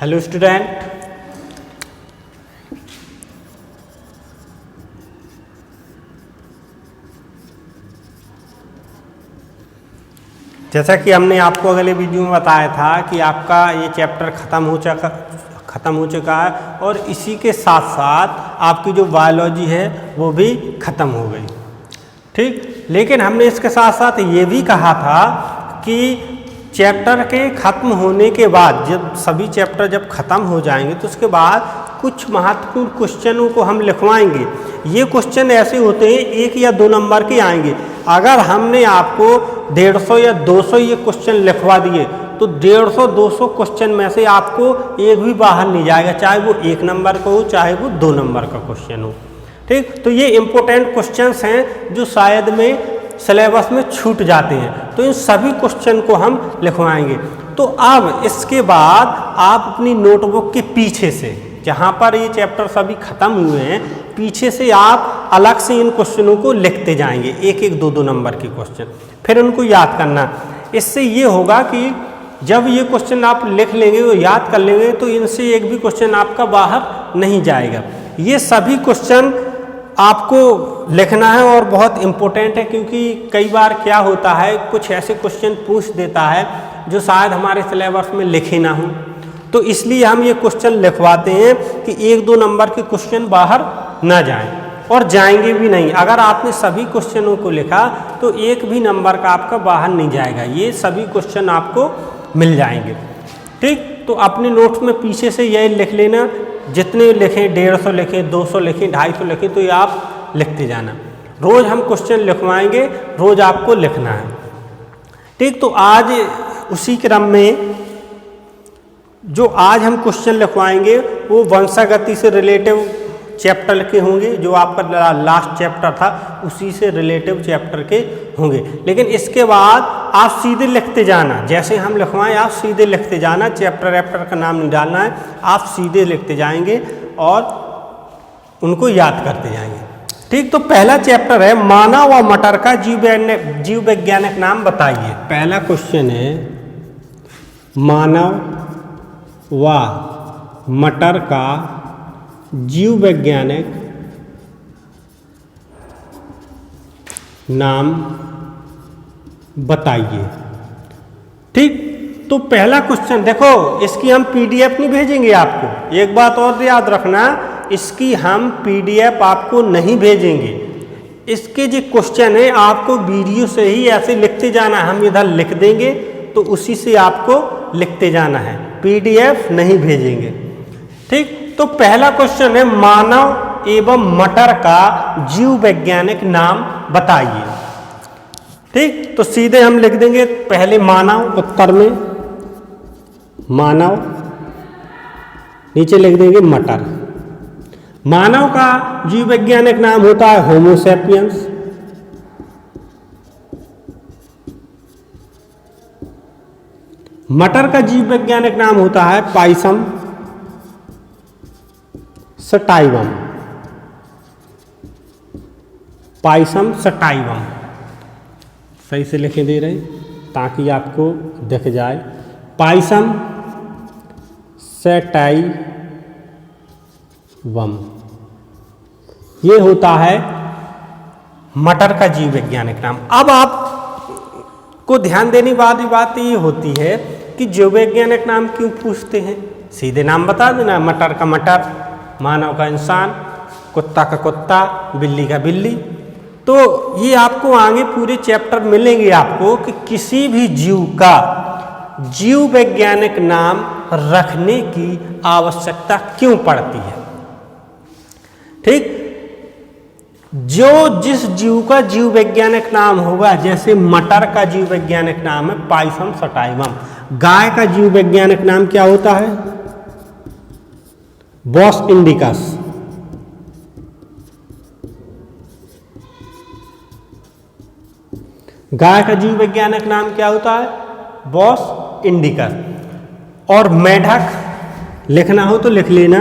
Hello student, जैसा कि हमने आपको अगले वीडियो में बताया था कि आपका ये चैप्टर ख़त्म हो चुका है और इसी के साथ साथ आपकी जो बायोलॉजी है वो भी ख़त्म हो गई। ठीक, लेकिन हमने इसके साथ साथ ये भी कहा था कि चैप्टर के ख़त्म होने के बाद जब सभी चैप्टर जब ख़त्म हो जाएंगे तो उसके बाद कुछ महत्वपूर्ण क्वेश्चनों को हम लिखवाएंगे। ये क्वेश्चन ऐसे होते हैं 1 या 2 नंबर के आएंगे। अगर हमने आपको 150 या 200 ये क्वेश्चन लिखवा दिए तो 150-200 क्वेश्चन में से आपको एक भी बाहर नहीं जाएगा, चाहे वो 1 नंबर का हो चाहे वो 2 नंबर का क्वेश्चन हो। ठीक, तो ये इम्पोर्टेंट क्वेश्चंस हैं जो शायद में सिलेबस में छूट जाते हैं, तो इन सभी क्वेश्चन को हम लिखवाएंगे। तो अब इसके बाद आप अपनी नोटबुक के पीछे से, जहाँ पर ये चैप्टर सभी ख़त्म हुए हैं, पीछे से आप अलग से इन क्वेश्चनों को लिखते जाएंगे, 1-1, 2-2 नंबर के क्वेश्चन, फिर उनको याद करना। इससे ये होगा कि जब ये क्वेश्चन आप लिख लेंगे और याद कर लेंगे तो इनसे एक भी क्वेश्चन आपका बाहर नहीं जाएगा। ये सभी क्वेश्चन आपको लिखना है और बहुत इम्पोर्टेंट है, क्योंकि कई बार क्या होता है कुछ ऐसे क्वेश्चन पूछ देता है जो शायद हमारे सिलेबस में लिखे ना हो, तो इसलिए हम ये क्वेश्चन लिखवाते हैं कि 1-2 नंबर के क्वेश्चन बाहर ना जाएं, और जाएंगे भी नहीं। अगर आपने सभी क्वेश्चनों को लिखा तो एक भी नंबर का आपका बाहर नहीं जाएगा, ये सभी क्वेश्चन आपको मिल जाएंगे। ठीक, तो अपने नोट्स में पीछे से यही लिख लेना, जितने लिखें 150 लिखें, 200 लिखें, 250 लिखें, तो ये आप लिखते जाना। रोज़ हम क्वेश्चन लिखवाएंगे, रोज़ आपको लिखना है। ठीक, तो आज उसी क्रम में जो आज हम क्वेश्चन लिखवाएंगे वो वंशागति से रिलेटिव चैप्टर के होंगे, जो आपका लास्ट चैप्टर था उसी से रिलेटिव चैप्टर के होंगे। लेकिन इसके बाद आप सीधे लिखते जाना, जैसे हम लिखवाएं आप सीधे लिखते जाना, चैप्टर का नाम नहीं डालना है, आप सीधे लिखते जाएंगे और उनको याद करते जाएंगे। ठीक, तो पहला चैप्टर है मानव व मटर का जीव वैज्ञानिक नाम बताइए। पहला क्वेश्चन है मानव व मटर का जीव वैज्ञानिक नाम बताइए। ठीक, तो पहला क्वेश्चन देखो, इसकी हम पीडीएफ नहीं भेजेंगे आपको। एक बात और याद रखना, इसकी हम पीडीएफ आपको नहीं भेजेंगे। इसके जो क्वेश्चन है आपको वीडियो से ही ऐसे लिखते जाना है, हम इधर लिख देंगे तो उसी से आपको लिखते जाना है, पीडीएफ नहीं भेजेंगे। ठीक, तो पहला क्वेश्चन है मानव एवं मटर का जीव वैज्ञानिक नाम बताइए। ठीक, तो सीधे हम लिख देंगे पहले मानव, उत्तर में मानव, नीचे लिख देंगे मटर। मानव का जीव वैज्ञानिक नाम होता है होमो सैपियंस। मटर का जीव वैज्ञानिक नाम होता है पाइसम सटाइवम। पाइसम सटाइवम, सही से लिखे दे रहे ताकि आपको दिख जाए। पाइसम सटाइवम, ये होता है मटर का जीव वैज्ञानिक नाम। अब आपको ध्यान देने वाली बात ये होती है कि जीव वैज्ञानिक नाम क्यों पूछते हैं, सीधे नाम बता देना, मटर का मटर, मानव का इंसान, कुत्ता का कुत्ता, बिल्ली का बिल्ली। तो ये आपको आगे पूरे चैप्टर मिलेंगे आपको कि किसी भी जीव का जीव वैज्ञानिक नाम रखने की आवश्यकता क्यों पड़ती है। ठीक, जो जिस जीव का जीव वैज्ञानिक नाम होगा, जैसे मटर का जीव वैज्ञानिक नाम है पाइसम सटाइवम। गाय का जीव वैज्ञानिक नाम क्या होता है, बॉस इंडिकस। गाय का जीव वैज्ञानिक नाम क्या होता है, बॉस इंडिकस। और मेढक लिखना हो तो लिख लेना,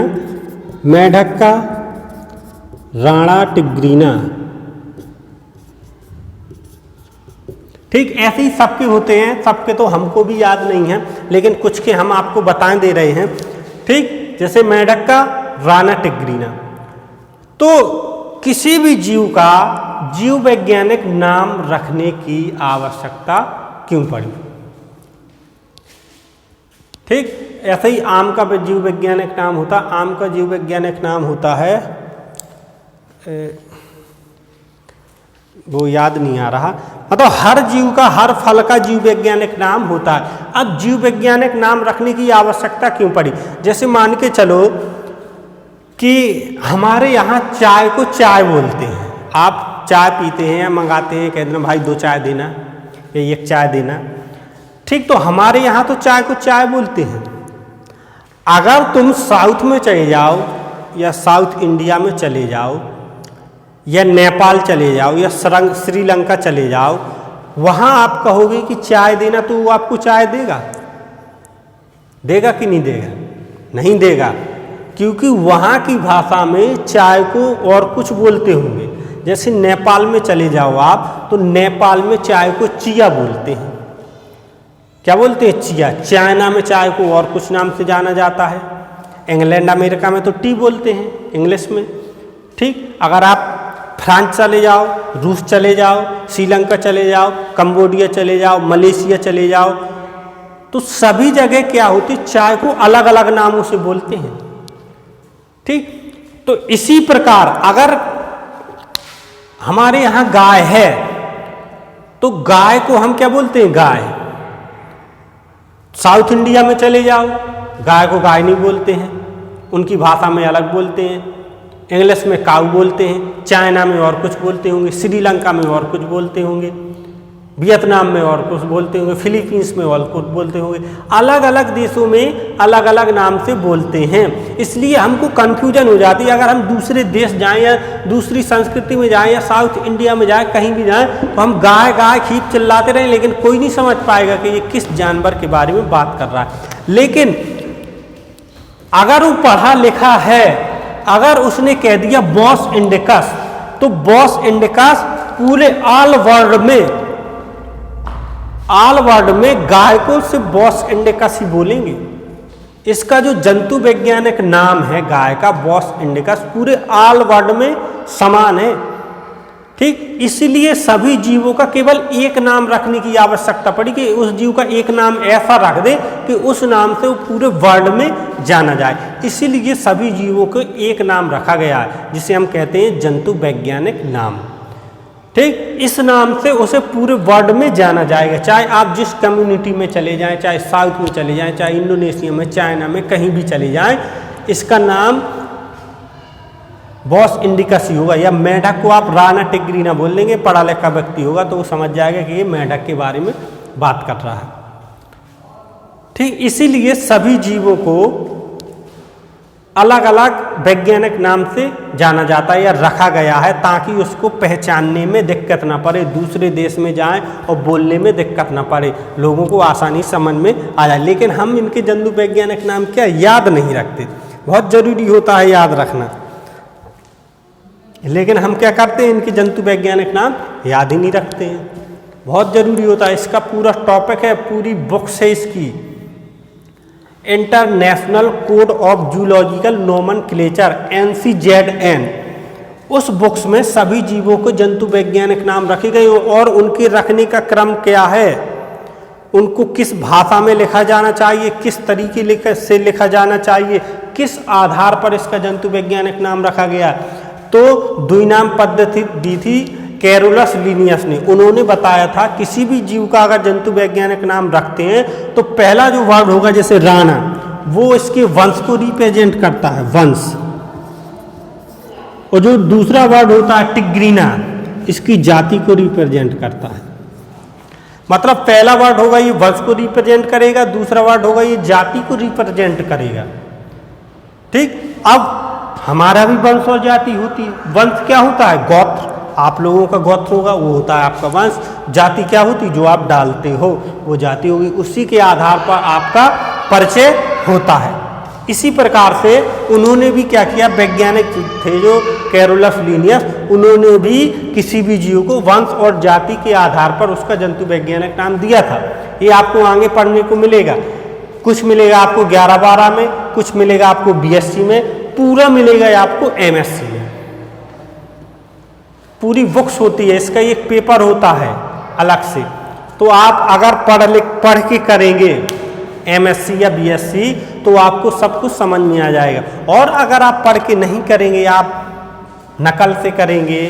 मेढक का राणा टिग्रीना। ठीक, ऐसे ही सबके होते हैं, सबके तो हमको भी याद नहीं है, लेकिन कुछ के हम आपको बता दे रहे हैं। ठीक, जैसे मेंढक का राना टिग्रीना। तो किसी भी जीव का जीव वैज्ञानिक नाम रखने की आवश्यकता क्यों पड़ी? ठीक, ऐसे ही आम का जीव वैज्ञानिक नाम होता, आम का जीव वैज्ञानिक नाम होता है, वो याद नहीं आ रहा, मतलब हर जीव का, हर फल का जीव वैज्ञानिक नाम होता है। अब जीव वैज्ञानिक नाम रखने की आवश्यकता क्यों पड़ी? जैसे मान के चलो कि हमारे यहाँ चाय को चाय बोलते हैं, आप चाय पीते हैं या मंगाते हैं, कहते हैं भाई 2 चाय देना या 1 चाय देना, ठीक, तो हमारे यहाँ तो चाय को चाय बोलते हैं। अगर तुम साउथ में चले जाओ या साउथ इंडिया में चले जाओ या नेपाल चले जाओ या श्रीलंका चले जाओ, वहाँ आप कहोगे कि चाय देना, तो वो आपको चाय देगा? देगा कि नहीं देगा? नहीं देगा, क्योंकि वहाँ की भाषा में चाय को और कुछ बोलते होंगे। जैसे नेपाल में चले जाओ आप, तो नेपाल में चाय को चिया बोलते हैं। क्या बोलते हैं? चिया। चाइना में चाय को और कुछ नाम से जाना जाता है। इंग्लैंड अमेरिका में तो टी बोलते हैं इंग्लिश में। ठीक, अगर आप फ्रांस चले जाओ, रूस चले जाओ, श्रीलंका चले जाओ, कंबोडिया चले जाओ, मलेशिया चले जाओ, तो सभी जगह क्या होती, चाय को अलग अलग नामों से बोलते हैं। ठीक, तो इसी प्रकार अगर हमारे यहाँ गाय है, तो गाय को हम क्या बोलते हैं? गाय। साउथ इंडिया में चले जाओ, गाय को गाय नहीं बोलते हैं, उनकी भाषा में अलग बोलते हैं। इंग्लिश में काऊ बोलते हैं, चाइना में और कुछ बोलते होंगे, श्रीलंका में और कुछ बोलते होंगे, वियतनाम में और कुछ बोलते होंगे, फिलीपींस में और कुछ बोलते होंगे। अलग अलग देशों में अलग अलग नाम से बोलते हैं, इसलिए हमको कन्फ्यूजन हो जाती है। अगर हम दूसरे देश जाएं या दूसरी संस्कृति में जाएं या साउथ इंडिया में जाएं, कहीं भी जाएं, तो हम गाय गाय खींच चिल्लाते रहें, लेकिन कोई नहीं समझ पाएगा कि ये किस जानवर के बारे में बात कर रहा है। लेकिन अगर वो पढ़ा लिखा है, अगर उसने कह दिया बॉस इंडिकस, तो बॉस इंडिकस पूरे ऑल वर्ल्ड में गाय को सिर्फ बॉस इंडिकस ही बोलेंगे। इसका जो जंतु वैज्ञानिक नाम है गाय का, बॉस इंडिकस, पूरे ऑल वर्ल्ड में समान है। ठीक, इसलिए सभी जीवों का केवल एक नाम रखने की आवश्यकता पड़ी कि उस जीव का एक नाम ऐसा रख दे कि उस नाम से वो पूरे वर्ल्ड में जाना जाए। इसीलिए सभी जीवों को एक नाम रखा गया है, जिसे हम कहते हैं जंतु वैज्ञानिक नाम। ठीक, इस नाम से उसे पूरे वर्ल्ड में जाना जाएगा, चाहे आप जिस कम्युनिटी में चले जाएं, चाहे साउथ में चले जाएं, चाहे इंडोनेशिया में, चाइना में, कहीं भी चले जाएं, इसका नाम बॉस इंडिकस ही होगा। या मेंढक को आप राना टिग्रीना बोल देंगे, पढ़ा लिखा व्यक्ति होगा तो वो समझ जाएगा कि ये मेंढक के बारे में बात कर रहा है। ठीक, इसीलिए सभी जीवों को अलग अलग वैज्ञानिक नाम से जाना जाता है या रखा गया है, ताकि उसको पहचानने में दिक्कत ना पड़े, दूसरे देश में जाएं और बोलने में दिक्कत ना पड़े, लोगों को आसानी समझ में आ जाए। लेकिन हम इनके जंतु वैज्ञानिक नाम क्या याद नहीं रखते, बहुत जरूरी होता है याद रखना, लेकिन हम क्या करते हैं, इनके जंतु वैज्ञानिक नाम याद ही नहीं रखते हैं। बहुत जरूरी होता है, इसका पूरा टॉपिक है, पूरी बुक्स है इसकी, international code of zoological nomenclature NCZN। उस बुक्स में सभी जीवों को जंतु वैज्ञानिक नाम रखे गए और उनके रखने का क्रम क्या है, उनको किस भाषा में लिखा जाना चाहिए, किस तरीके से लिखा जाना चाहिए, किस आधार पर इसका जंतु वैज्ञानिक नाम रखा गया। तो द्विनाम पद्धति दी थी कैरोलस लिनियस ने। उन्होंने बताया था किसी भी जीव का अगर जंतु वैज्ञानिक नाम रखते हैं तो पहला जो वर्ड होगा, जैसे राणा, वो इसके वंश को रिप्रेजेंट करता है, वंश, और जो दूसरा वर्ड होता है टिग्रीना, इसकी जाति को रिप्रेजेंट करता है। मतलब पहला वर्ड होगा ये वंश को रिप्रेजेंट करेगा, दूसरा वर्ड होगा ये जाति को रिप्रेजेंट करेगा। ठीक, अब हमारा भी वंश और जाति होती है। वंश क्या होता है? गोत्र, आप लोगों का गोत्र होगा, वो होता है आपका वंश। जाति क्या होती, जो आप डालते हो वो जाति होगी, उसी के आधार पर आपका परिचय होता है। इसी प्रकार से उन्होंने भी क्या किया, वैज्ञानिक थे जो कैरोलस लिनियस, उन्होंने भी किसी भी जीव को वंश और जाति के आधार पर उसका जंतु वैज्ञानिक नाम दिया था। ये आपको आगे पढ़ने को मिलेगा, कुछ मिलेगा आपको 11-12 में, कुछ मिलेगा आपको बीएससी में, पूरा मिलेगा आपको एमएससी में। पूरी बुक्स होती है, इसका एक पेपर होता है अलग से। तो आप अगर पढ़ के करेंगे एमएससी या बीएससी तो आपको सब कुछ समझ में आ जाएगा। और अगर आप पढ़ के नहीं करेंगे, आप नकल से करेंगे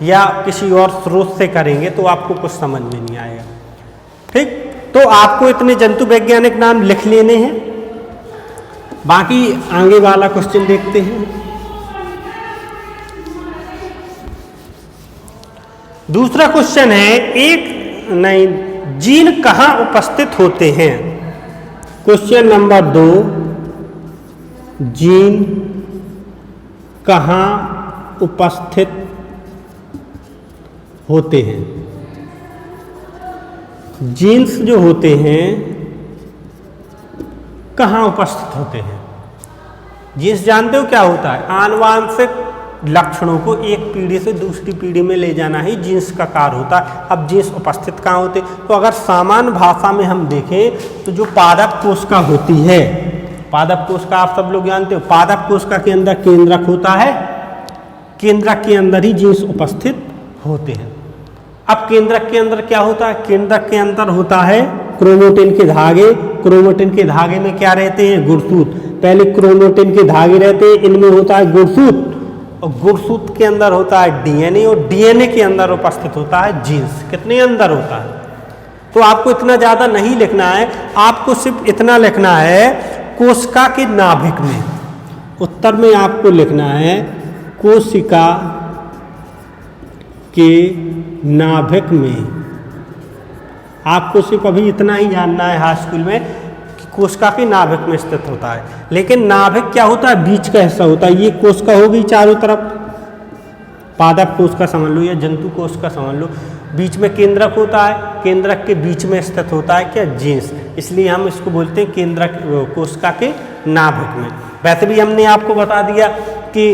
या किसी और स्रोत से करेंगे तो आपको कुछ समझ में नहीं आएगा। ठीक, तो आपको इतने जंतु वैज्ञानिक नाम लिख लेने हैं। बाकी आगे वाला क्वेश्चन देखते हैं। दूसरा क्वेश्चन है जीन कहाँ उपस्थित होते हैं। क्वेश्चन नंबर 2, जीन कहाँ उपस्थित होते हैं। जीन्स जो होते हैं कहाँ उपस्थित होते हैं। जीन्स जानते हो क्या होता है? आनुवांशिक लक्षणों को एक पीढ़ी से दूसरी पीढ़ी में ले जाना ही जीन्स का कार्य होता है। अब जीन्स उपस्थित कहाँ होते? तो अगर सामान्य भाषा में हम देखें तो जो पादप कोशिका होती है, पादप कोशिका आप सब लोग जानते हो, पादप कोशिका के अंदर केंद्रक होता है, केंद्रक के अंदर ही जीन्स उपस्थित होते हैं। अब केंद्रक के अंदर क्या होता है? केंद्रक के अंदर होता है क्रोमैटिन के धागे। क्रोमैटिन के धागे में क्या रहते हैं? गुणसूत्र। पहले क्रोमैटिन के धागे रहते हैं, इनमें होता है गुणसूत्र, और गुणसूत्र के अंदर होता है डीएनए, और डीएनए के अंदर उपस्थित होता है जीन्स। कितने अंदर होता है? तो आपको इतना ज़्यादा नहीं लिखना है, आपको सिर्फ इतना लिखना है कोशिका के नाभिक में। उत्तर में आपको लिखना है कोशिका के नाभिक में। आपको सिर्फ अभी इतना ही जानना है हाई स्कूल में कि कोशिका के नाभिक में स्थित होता है। लेकिन नाभिक क्या होता है? बीच का हिस्सा होता है। ये कोशिका हो गई चारों तरफ, पादप कोशिका समझ लो या जंतु कोशिका समझ लो, बीच में केंद्रक होता है, केंद्रक के बीच में स्थित होता है क्या? जीन्स। इसलिए हम इसको बोलते हैं केंद्रक, कोशिका के नाभिक में। वैसे भी हमने आपको बता दिया कि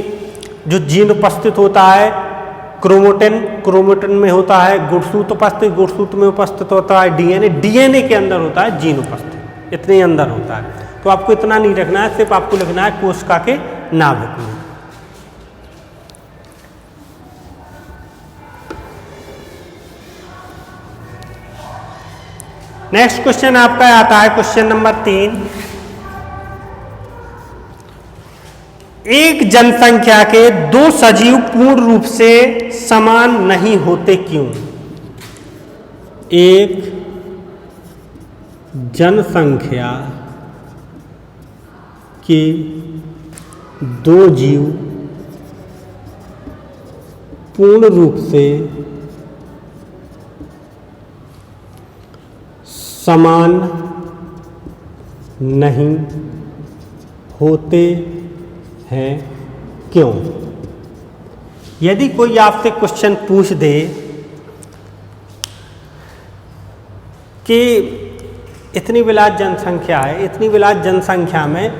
जो जीन उपस्थित होता है क्रोमैटिन, क्रोमैटिन में होता है गुणसूत्र उपस्थित, गुणसूत्र में उपस्थित होता है डीएनए, डीएनए के अंदर होता है जीन उपस्थित। इतने अंदर होता है। तो आपको इतना नहीं रखना है, सिर्फ आपको लिखना है कोशिका के नाभिक में। नेक्स्ट क्वेश्चन आपका आता है क्वेश्चन नंबर 3। एक जनसंख्या के दो सजीव पूर्ण रूप से समान नहीं होते क्यों? एक जनसंख्या के दो जीव पूर्ण रूप से समान नहीं होते हैं क्यों? यदि कोई आपसे क्वेश्चन पूछ दे कि इतनी विलास जनसंख्या है, इतनी विलास जनसंख्या में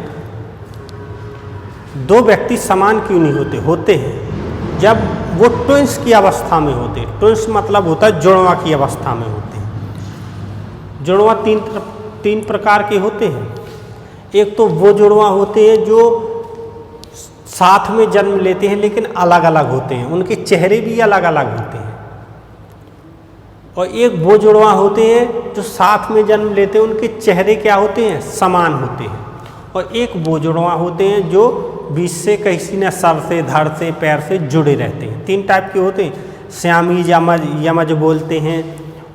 दो व्यक्ति समान क्यों नहीं होते? होते हैं जब वो ट्विंस की अवस्था में होते। ट्विंस मतलब होता है जुड़वा की अवस्था में होते हैं। जुड़वा तीन प्रकार के होते हैं। एक तो वो जुड़वा होते हैं जो साथ में जन्म लेते हैं लेकिन अलग अलग होते हैं, उनके चेहरे भी अलग अलग होते हैं। और एक वो जुड़वा होते हैं जो साथ में जन्म लेते हैं, उनके चेहरे क्या होते हैं? समान होते हैं। और एक वो जुड़वा होते हैं जो बीच से किसी न सर से, धड़ से, पैर से जुड़े रहते हैं। 3 टाइप के होते हैं। श्यामीज यमज बोलते हैं,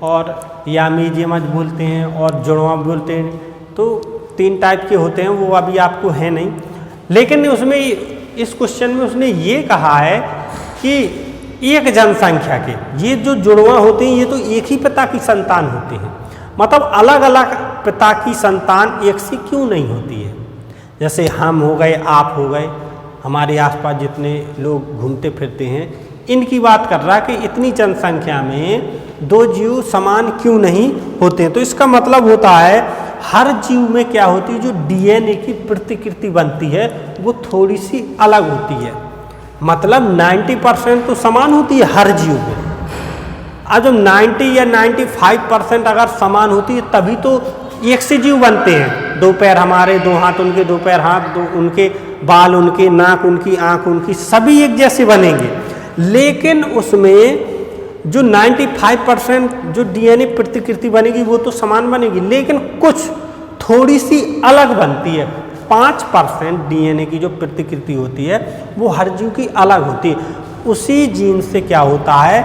और यामीज यमज बोलते हैं, और जुड़वा बोलते हैं। तो 3 टाइप के होते हैं, वो अभी आपको है नहीं। लेकिन उसमें इस क्वेश्चन में उसने ये कहा है कि एक जनसंख्या के ये जो जुड़वा होते हैं ये तो एक ही पिता की संतान होते हैं। मतलब अलग अलग पिता की संतान एक से क्यों नहीं होती है? जैसे हम हो गए, आप हो गए, हमारे आसपास जितने लोग घूमते फिरते हैं, इनकी बात कर रहा है कि इतनी जनसंख्या में दो जीव समान क्यों नहीं होते। तो इसका मतलब होता है हर जीव में क्या होती है, जो डीएनए की प्रतिकृति बनती है वो थोड़ी सी अलग होती है। मतलब 90% तो समान होती है हर जीव में। अब जब 90 या 95% अगर समान होती है तभी तो एक से जीव बनते हैं, दो पैर हमारे, दो हाथ उनके, दो पैर हाथ, दो उनके, बाल उनके, नाक उनकी, आँख उनकी, सभी एक जैसे बनेंगे। लेकिन उसमें जो 95% जो डीएनए प्रतिकृति बनेगी वो तो समान बनेगी, लेकिन कुछ थोड़ी सी अलग बनती है। 5% डीएनए की जो प्रतिकृति होती है वो हर जीव की अलग होती है। उसी जीन से क्या होता है,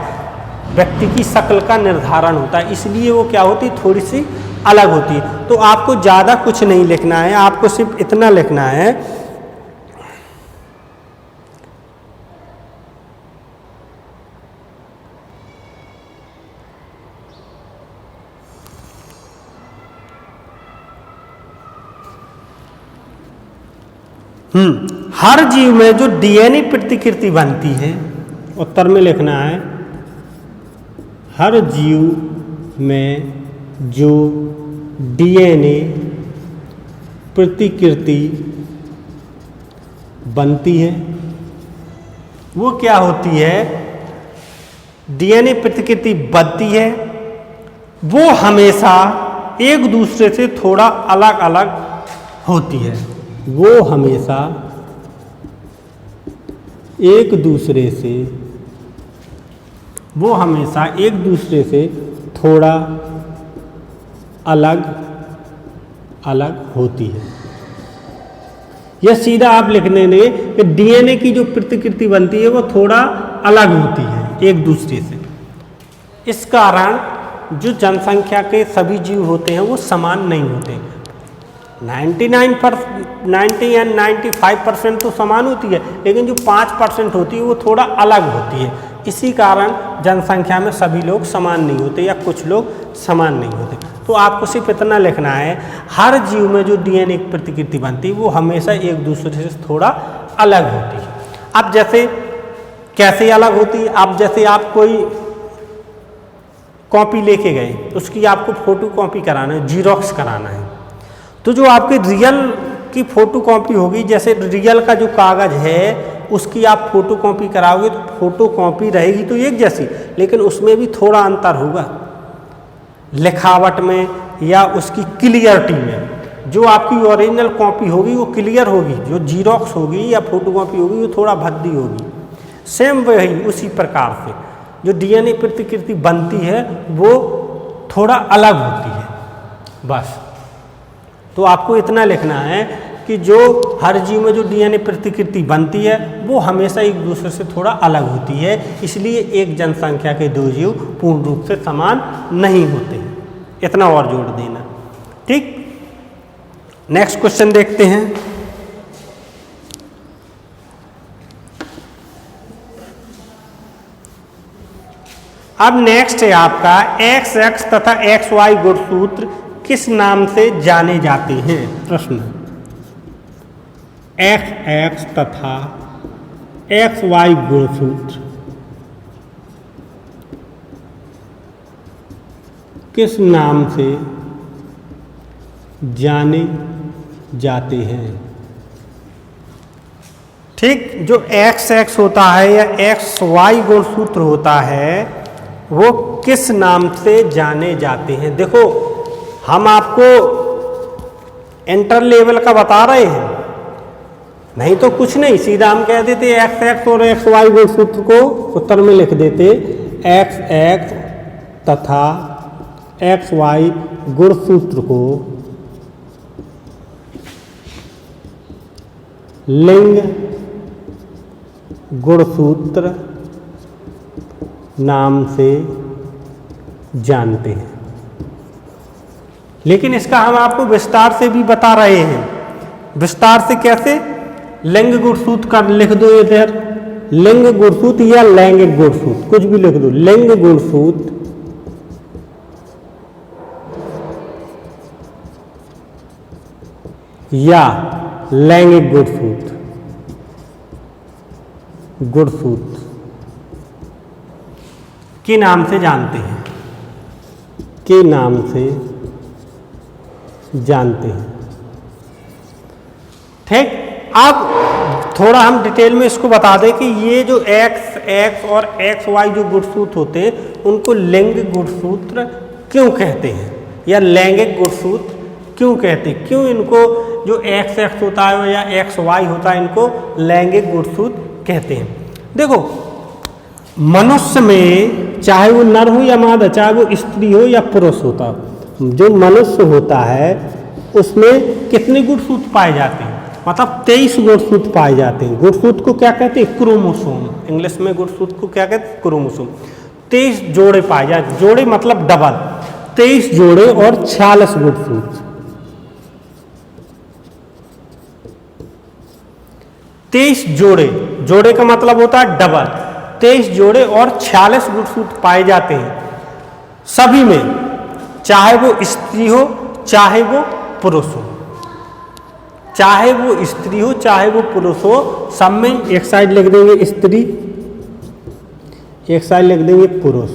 व्यक्ति की शक्ल का निर्धारण होता है, इसलिए वो क्या होती है, थोड़ी सी अलग होती है। तो आपको ज़्यादा कुछ नहीं लिखना है, आपको सिर्फ इतना लिखना है हर जीव में जो डीएनए प्रतिकृति बनती है, उत्तर में लिखना है हर जीव में जो डीएनए प्रतिकृति बनती है वो क्या होती है, डीएनए प्रतिकृति बनती है वो हमेशा एक दूसरे से थोड़ा अलग अलग होती है, वो हमेशा एक दूसरे से थोड़ा अलग अलग होती है। यह सीधा आप लिखने दें कि डीएनए की जो प्रतिकृति बनती है वो थोड़ा अलग होती है एक दूसरे से। इस कारण जो जनसंख्या के सभी जीव होते हैं वो समान नहीं होते। 90 या 95% तो समान होती है, लेकिन जो 5% होती है वो थोड़ा अलग होती है। इसी कारण जनसंख्या में सभी लोग समान नहीं होते या कुछ लोग समान नहीं होते। तो आपको सिर्फ इतना लिखना है, हर जीव में जो डीएनए की प्रतिकृति बनती है वो हमेशा एक दूसरे से थोड़ा अलग होती है। अब जैसे कैसे अलग होती है, अब जैसे आप कोई कॉपी लेके गए, उसकी आपको फोटो कॉपी कराना है, जीरोक्स कराना है, तो जो आपके रियल की फोटो कॉपी होगी, जैसे रियल का जो कागज़ है उसकी आप फोटो कॉपी कराओगे तो फोटो कॉपी रहेगी तो एक जैसी, लेकिन उसमें भी थोड़ा अंतर होगा लिखावट में या उसकी क्लियरिटी में। जो आपकी ओरिजिनल कॉपी होगी वो क्लियर होगी, जो जीरोक्स होगी या फोटो कॉपी होगी वो थोड़ा भद्दी होगी। सेम वही उसी प्रकार से जो डीएनए प्रतिकृति बनती है वो थोड़ा अलग होती है, बस। तो आपको इतना लिखना है कि जो हर जीव में जो डीएनए प्रतिकृति बनती है वो हमेशा एक दूसरे से थोड़ा अलग होती है, इसलिए एक जनसंख्या के दो जीव पूर्ण रूप से समान नहीं होते हैं। इतना और जोड़ देना, ठीक। नेक्स्ट क्वेश्चन देखते हैं। अब नेक्स्ट है आपका XX तथा XY गुणसूत्र किस नाम से जाने जाते हैं। प्रश्न, XX तथा XY गुणसूत्र किस नाम से जाने जाते हैं। ठीक, जो XX होता है या XY गुणसूत्र होता है वो किस नाम से जाने जाते हैं। देखो, हम आपको इंटर लेवल का बता रहे हैं, नहीं तो कुछ नहीं, सीधा हम कह देते XX और XY गुणसूत्र को उत्तर में लिख देते XX तथा XY गुणसूत्र को लिंग गुणसूत्र नाम से जानते हैं। लेकिन इसका हम आपको विस्तार से भी बता रहे हैं। विस्तार से कैसे, लिंग गुणसूत्र का लिख दो इधर, लिंग गुणसूत्र या लैंगिक गुणसूत्र, कुछ भी लिख दो, लिंग गुणसूत्र या लैंगिक गुणसूत्र, गुणसूत्र के नाम से जानते हैं, के नाम से जानते हैं। ठीक, अब थोड़ा हम डिटेल में इसको बता दें कि ये जो XX और XY जो गुणसूत्र होते हैं उनको लिंग गुणसूत्र क्यों कहते हैं या लैंगिक गुणसूत्र क्यों कहते हैं, क्यों इनको जो एक्स एक्स होता है या एक्स वाई होता है इनको लैंगिक गुणसूत्र कहते हैं। देखो मनुष्य में चाहे वो नर हो या मादा, चाहे वो स्त्री हो या पुरुष होता, जो मनुष्य होता है उसमें कितने गुणसूत्र पाए जाते हैं, मतलब 23 गुणसूत्र पाए जाते हैं। गुणसूत्र को क्या कहते हैं, क्रोमोसोम। इंग्लिश में गुणसूत्र को क्या कहते हैं, क्रोमोसोम। 23 जोड़े पाए जाते, जोड़े मतलब डबल, 23 जोड़े और 46 गुणसूत्र। 23 जोड़े, जोड़े का मतलब होता है डबल, 23 जोड़े और 46 गुणसूत्र पाए जाते हैं सभी में, चाहे वो स्त्री हो चाहे वो पुरुष हो, चाहे वो स्त्री हो चाहे वो पुरुष हो, सब में एक साइड लिख देंगे स्त्री, एक साइड लिख देंगे पुरुष।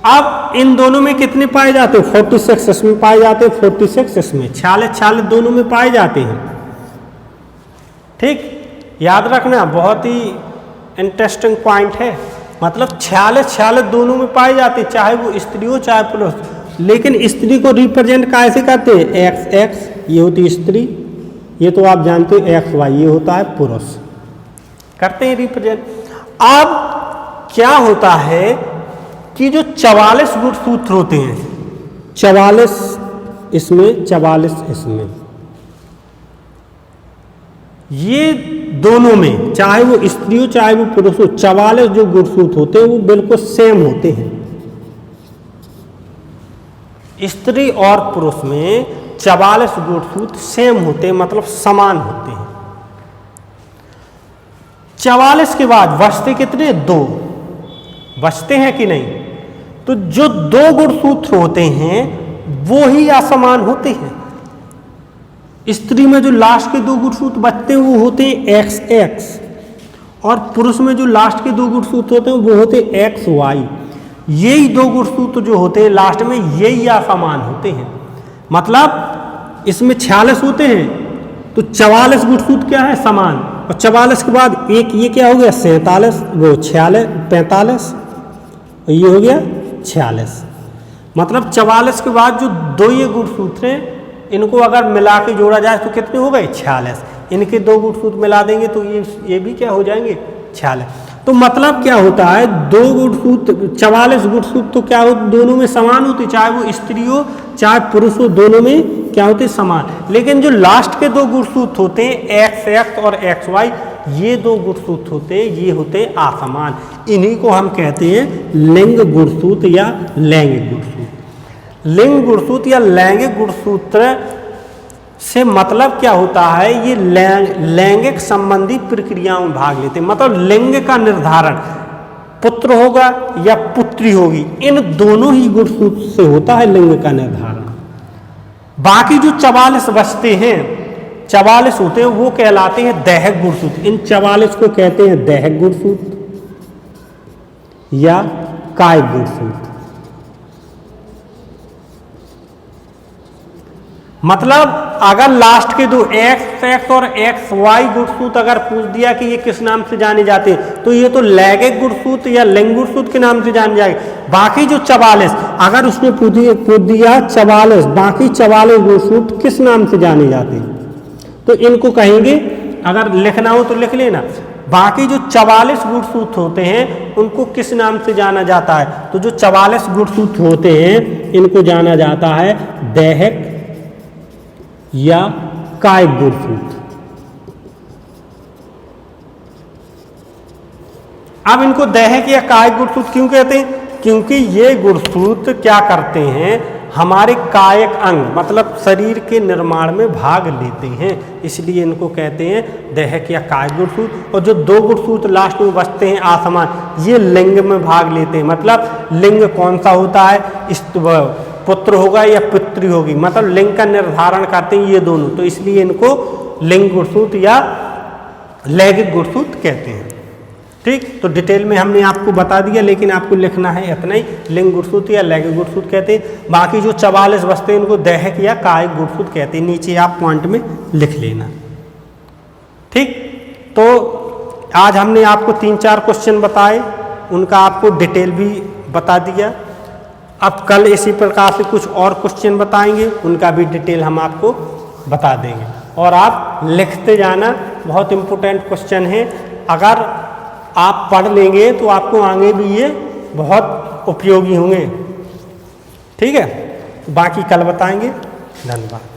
अब इन दोनों में कितने पाए जाते हैं, 46 इसमें पाए जाते हैं, 46 इसमें, 46 दोनों में पाए जाते हैं। ठीक, याद रखना, बहुत ही इंटरेस्टिंग पॉइंट है। मतलब 46 दोनों में पाए जाते हैं, चाहे वो स्त्री हो चाहे पुरुष। लेकिन स्त्री को रिप्रेजेंट कैसे करते हैं, एक्स एक्स, ये होती है स्त्री, ये तो आप जानते हो एक्स वाई, ये होता है पुरुष, करते हैं रिप्रेजेंट। अब क्या होता है कि जो 44 गुणसूत्र होते हैं, 44 इसमें 44 इसमें, ये दोनों में चाहे वो स्त्री हो चाहे वो पुरुष हो, 44 जो गुणसूत्र होते हैं वो बिल्कुल सेम होते हैं। स्त्री और पुरुष में 44 गुणसूत्र सेम होते हैं, मतलब समान होते हैं। 44 के बाद बचते कितने, 2 बचते हैं कि नहीं। तो जो 2 गुणसूत्र होते हैं वो ही असमान होते हैं। स्त्री में जो लास्ट के 2 गुणसूत्र बचते हैं वो होते हैं एक्स एक्स, और पुरुष में जो लास्ट के 2 गुणसूत्र होते हैं वो होते हैं एक्स वाई। यही 2 गुणसूत्र जो होते हैं लास्ट में यही असमान होते हैं। मतलब इसमें 46 होते हैं तो 44 गुणसूत्र क्या है, समान, और 44 के बाद एक ये क्या हो गया 47, वो 46 45, और ये हो गया 46। मतलब 44 के बाद जो 2 ये गुणसूत्र हैं इनको अगर मिला के जोड़ा जाए तो कितने हो गए, 46। इनके 2 गुणसूत्र मिला देंगे तो ये भी क्या हो जाएंगे, 46। तो मतलब क्या होता है, 2 गुणसूत्र 44 गुणसूत्र तो क्या हो, दोनों में समान होते, चाहे वो स्त्री हो चाहे पुरुष हो, दोनों में क्या होते, समान। लेकिन जो लास्ट के 2 गुणसूत्र होते हैं एक्स एक्स और एक्स वाई, ये 2 गुणसूत्र होते हैं, ये होते हैं असमान। इन्हीं को हम कहते हैं लिंग गुणसूत्र या लैंगिक गुणसूत्र। लिंग गुणसूत्र या लैंगिक गुणसूत्र से मतलब क्या होता है, ये लैंगिक संबंधी प्रक्रियाओं में भाग लेते हैं। मतलब लिंग का निर्धारण पुत्र होगा या पुत्री होगी, इन दोनों ही गुणसूत्र से होता है लिंग का निर्धारण। बाकी जो 44 बचते हैं, 44 होते हैं, वो कहलाते हैं दैहिक गुणसूत्र। इन 44 को कहते हैं दैहिक गुणसूत्र या कायिक गुणसूत्र। मतलब अगर लास्ट के 2 एक्स एक्स और एक्स वाई गुणसूत्र अगर पूछ दिया कि ये किस नाम से जाने जाते हैं, तो ये तो लैंगिक गुणसूत्र या लिंग गुणसूत्र के नाम से जाने जाएंगे। बाकी जो 44 अगर उसने पूछ दिया 44, बाकी 44 गुणसूत्र किस नाम से जाने जाते हैं, तो इनको कहेंगे, अगर लिखना हो तो लिख लेना, बाकी जो 44 गुणसूत्र होते हैं उनको किस नाम से जाना जाता है। तो जो 44 गुणसूत्र होते हैं इनको जाना जाता है दैहिक या कायिक गुणसूत्र। अब इनको दैहिक या कायिक गुणसूत्र क्यों कहते हैं, क्योंकि ये गुणसूत्र क्या करते हैं, हमारे कायिक अंग मतलब शरीर के निर्माण में भाग लेते हैं, इसलिए इनको कहते हैं दैहिक या कायिक गुणसूत्र। और जो 2 गुणसूत्र लास्ट में बचते हैं असमान, ये लिंग में भाग लेते हैं। मतलब लिंग कौन सा होता है, पुत्र होगा या पुत्री होगी, मतलब लिंग का निर्धारण करते हैं ये दोनों, तो इसलिए इनको लिंग गुणसूत्र या लैंगिक गुणसूत्र कहते हैं। ठीक, तो डिटेल में हमने आपको बता दिया, लेकिन आपको लिखना है इतना ही, लिंग गुणसूत्र या लैंगिक गुणसूत्र कहते हैं। बाकी जो 44 बचते हैं उनको दैहिक या कायिक गुणसूत्र कहते हैं। नीचे आप पॉइंट में लिख लेना। ठीक, तो आज हमने आपको 3-4 क्वेश्चन बताए, उनका आपको डिटेल भी बता दिया। अब कल इसी प्रकार से कुछ और क्वेश्चन बताएंगे, उनका भी डिटेल हम आपको बता देंगे। और आप लिखते जाना, बहुत इम्पोर्टेंट क्वेश्चन है। अगर आप पढ़ लेंगे तो आपको आगे भी ये बहुत उपयोगी होंगे। ठीक है, बाकी कल बताएंगे। धन्यवाद।